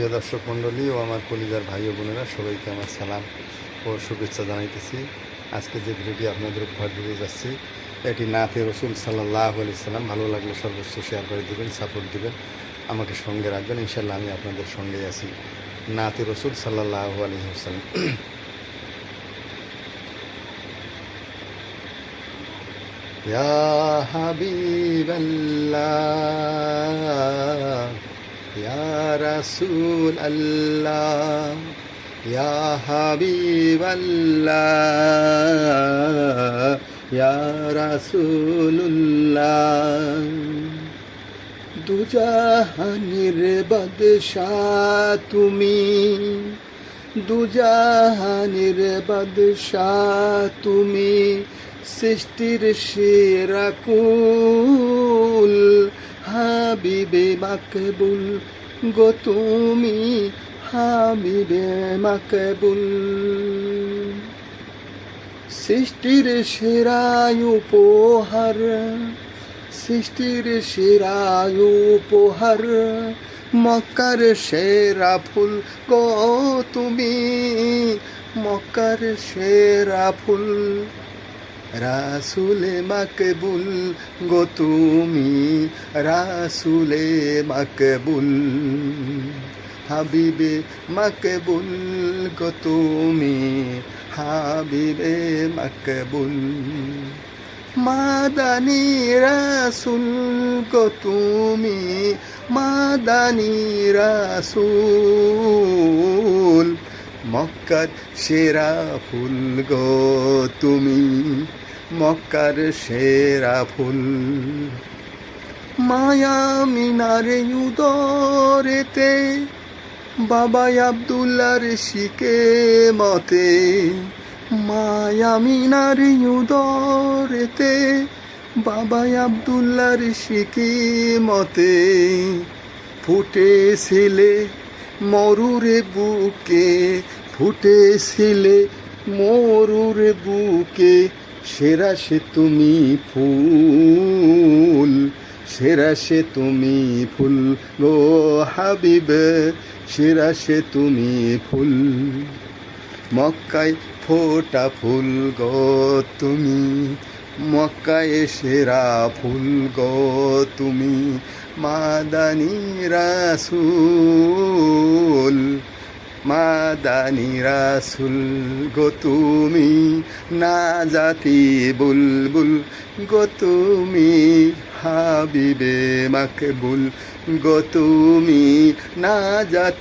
প্রিয় দর্শক মণ্ডলী ও আমার কলিজার ভাই ও বোনেরা, সবাইকে আমার সালাম ও শুভেচ্ছা জানাইতেছি। আজকে যে ভিডিওটি আপনাদের উপহার দিতে যাচ্ছি, এটি নাতে রসুল সাল্লাল্লাহু আলাইহি সাল্লাম। ভালো লাগলে সর্বোচ্চ শেয়ার করে দেবেন, সাপোর্ট দেবেন, আমাকে সঙ্গে রাখবেন। ইনশাল্লাহ আমি আপনাদের সঙ্গেই আছি। নাতে রসুল সাল্লাল্লাহু আলাইহি ওয়াসাল্লাম। ইয়া হাবিবাল্লাহ, ইয়া রাসূল আল্লাহ, ইয়া হাবিবাল্লাহ, ইয়া রাসূলুল্লাহ। দুজাহানের বাদশাহ তুমি, দুজাহানের বাদশাহ তুমি, সৃষ্টির সেরা কুল, হাবিবে মাকবুল গো তুমি, হাবিবে মাকবুল। সৃষ্টির সেরা উপহার, সৃষ্টির সেরা উপহার, মক্কার সেরা ফুল গো তুমি, মক্কার সেরা ফুল। রাসূলে মাকবুল গো তুমি, রাসূলে মাকবুল, হাবিবে মাকবুল গো তুমি, হাবিবে মাকবুল। মাদানী রাসূল গো তুমি, মাদানী রাসূল, মক্কার সেরা ফুল গো তুমি, মক্কার সেরা ফুল। মায়া মিনার উদরেতে বাবা আব্দুল্লাহর শিকে মতে, মায়া মিনার উদরেতে বাবা আব্দুল্লাহর শিকে মতে, ফুটেছিলে মরুরে বুকে, ফুটেছিলে মরুরে বুকে, সেরা সে তুমি ফুল, সেরা সে তুমি ফুল গো হাবিব, সেরা সে তুমি ফুল। মক্কায় ফোটা ফুল গো তুমি, মক্কায় সেরা ফুল গো তুমি, মাদানী রাসূল, মাদানী রাসূল গো তুমি, নাজাতি বুলবুল গো তুমি, হাবিবে মাকবুল গো তুমি, নাজাতি